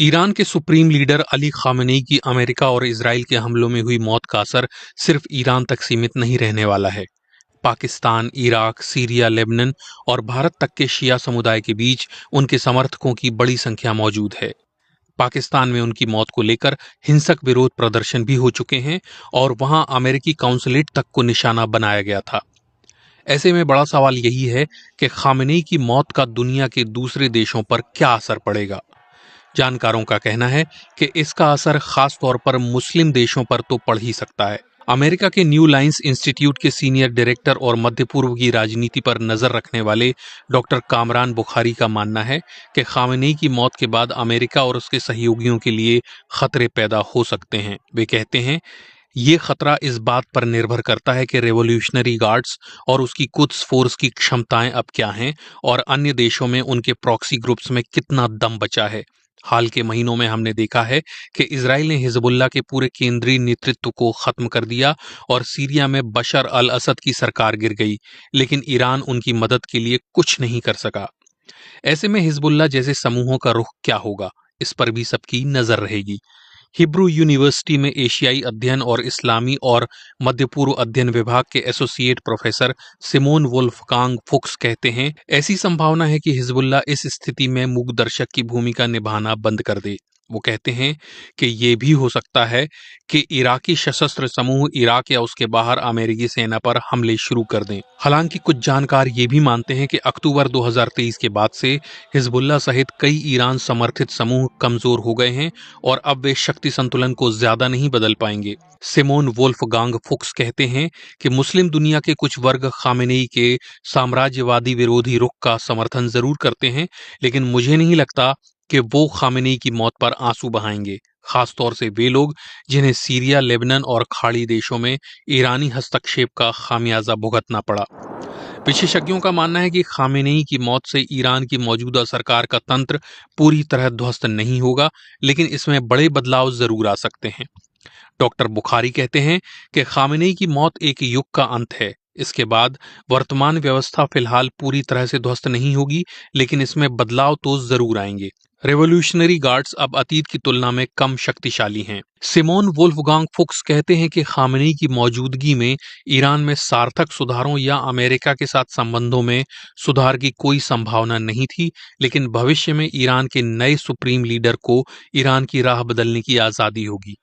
Iran के supreme leader Ali Khamenei की America और इजराइल के हमलों में हुई मौत का असर सिर्फ ईरान तक सीमित नहीं रहने वाला है। पाकिस्तान, इराक, सीरिया, लेबनान और भारत तक के शिया समुदाय के बीच उनके समर्थकों की बड़ी संख्या मौजूद है। पाकिस्तान में उनकी मौत को लेकर हिंसक विरोध प्रदर्शन भी हो चुके हैं और वहां अमेरिकी काउंसुलेट तक को निशाना बनाया गया था। ऐसे में बड़ा सवाल यही है कि खामेनेई की मौत का दुनिया के दूसरे देशों पर क्या असर पड़ेगा। जानकारों का कहना है कि इसका असर खास तौर पर मुस्लिम देशों पर तो पड़ ही सकता है। अमेरिका के न्यू लाइंस इंस्टीट्यूट के सीनियर डायरेक्टर और मध्य पूर्व की राजनीति पर नजर रखने वाले डॉक्टर कामरान बुखारी का मानना है कि खामेनेई की मौत के बाद अमेरिका और उसके सहयोगियों के लिए खतरे पैदा हो सकते हैं। वे कहते हैं, ये खतरा इस बात पर निर्भर करता है कि रेवोल्यूशनरी गार्ड्स और उसकी कुद्स फोर्स की क्षमताएं अब क्या हैं और अन्य देशों में उनके प्रॉक्सी ग्रुप्स में कितना दम बचा है। हाल के महीनों में हमने देखा है कि इजराइल ने हिजबुल्लाह के पूरे केंद्रीय नेतृत्व को खत्म कर दिया और सीरिया में बशर अल असद की सरकार गिर गई, लेकिन ईरान उनकी मदद के लिए कुछ नहीं कर सका। ऐसे में हिजबुल्लाह जैसे समूहों का रुख क्या होगा, इस पर भी सबकी नजर रहेगी। हिब्रू यूनिवर्सिटी में एशियाई अध्ययन और इस्लामी और मध्य पूर्व अध्ययन विभाग के associate professor Simon Wolfgang Fuchs कहते हैं, ऐसी संभावना है कि हिजबुल्लाह इस स्थिति में मूक दर्शक की भूमिका निभाना बंद कर दे। वो कहते हैं कि ये भी हो सकता है कि इराकी सशस्त्र समूह इराक या उसके बाहर अमेरिकी सेना पर हमले शुरू कर दें। हालांकि कुछ जानकार ये भी मानते हैं कि अक्टूबर 2023 के बाद से हिजबुल्लाह सहित कई ईरान समर्थित समूह कमजोर हो गए हैं और अब वे शक्ति संतुलन को ज्यादा नहीं बदल पाएंगे। सिमोन वोल्फगांग फुक्स कहते हैं कि मुस्लिम दुनिया के कुछ वर्ग खामेनेई के साम्राज्यवादी विरोधी रुख का समर्थन जरूर करते हैं, लेकिन मुझे नहीं लगता कि वो खामेनेई की मौत पर आंसू बहाएंगे, खासतौर से वे लोग जिन्हें सीरिया, लेबनान और खाड़ी देशों में ईरानी हस्तक्षेप का खामियाजा भुगतना पड़ा। विशेषज्ञों का मानना है कि खामेनेई की मौत से ईरान की मौजूदा सरकार का तंत्र पूरी तरह ध्वस्त नहीं होगा, लेकिन इसमें बड़े बदलाव जरूर आ सकते हैं। डॉक्टर बुखारी कहते हैं कि खामेनेई की मौत एक युग का अंत है। इसके बाद वर्तमान व्यवस्था फिलहाल पूरी तरह से ध्वस्त नहीं होगी, लेकिन इसमें बदलाव तो जरूर आएंगे। रेवोल्यूशनरी गार्ड्स अब अतीत की तुलना में कम शक्तिशाली हैं। सिमोन वोल्फगांग फुक्स कहते हैं कि खामेनेई की मौजूदगी में ईरान में सार्थक सुधारों या अमेरिका के साथ संबंधों में सुधार की कोई संभावना नहीं थी, लेकिन भविष्य में ईरान के नए सुप्रीम लीडर को ईरान की राह बदलने की आजादी होगी।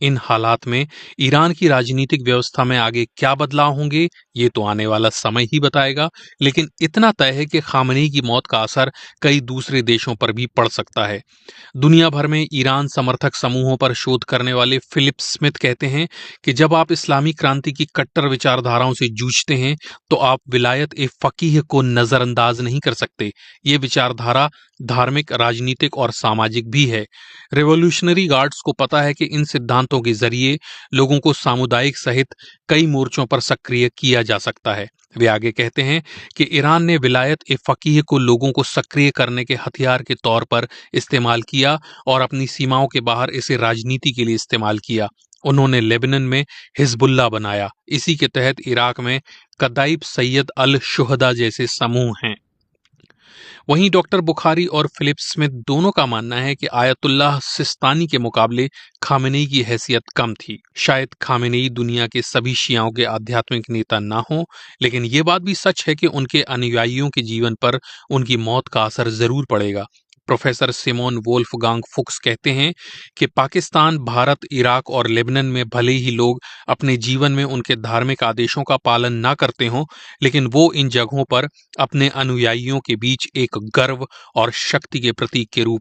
इन हालात में ईरान की राजनीतिक व्यवस्था में आगे क्या बदलाव होंगे, ये तो आने वाला समय ही बताएगा, लेकिन इतना तय है कि खामेनेई की मौत का असर कई दूसरे देशों पर भी पड़ सकता है। दुनिया भर में ईरान समर्थक समूहों पर शोध करने वाले फिलिप स्मिथ कहते हैं कि जब आप इस्लामी क्रांति की कट्टर विचारधाराओं से जूझते हैं, तो आप विलायत ए फकीह को नजरअंदाज नहीं कर सकते। ये विचारधारा धार्मिक, राजनीतिक और सामाजिक भी है। रेवोल्यूशनरी गार्ड्स को पता है कि इन सिद्धांतों के जरिए लोगों को सामुदायिक सहित कई मोर्चों पर सक्रिय किया जा सकता है। वे आगे कहते हैं कि ईरान ने विलायत ए फकीह को लोगों को सक्रिय करने के हथियार के तौर पर इस्तेमाल किया और अपनी सीमाओं के बाहर इसे राजनीति के लिए इस्तेमाल किया। उन्होंने लेबनान में हिजबुल्लाह बनाया। इसी के तहत इराक में कदाइब सैयद अल शुहदा जैसे समूह हैं। वहीं डॉक्टर बुखारी और फिलिप स्मिथ दोनों का मानना है कि आयतुल्लाह सिस्तानी के मुकाबले खामेनेई की हैसियत कम थी। शायद खामेनेई दुनिया के सभी शियाओं के आध्यात्मिक नेता ना हो, लेकिन ये बात भी सच है कि उनके अनुयायियों के जीवन पर उनकी मौत का असर जरूर पड़ेगा। प्रोफेसर सिमोन वोल्फगांग फुक्स कहते हैं कि पाकिस्तान, भारत, इराक और लेबनान में भले ही लोग अपने जीवन में उनके धार्मिक आदेशों का पालन ना करते हों, लेकिन वो इन जगहों पर अपने अनुयायियों के बीच एक गर्व और शक्ति के प्रतीक के रूप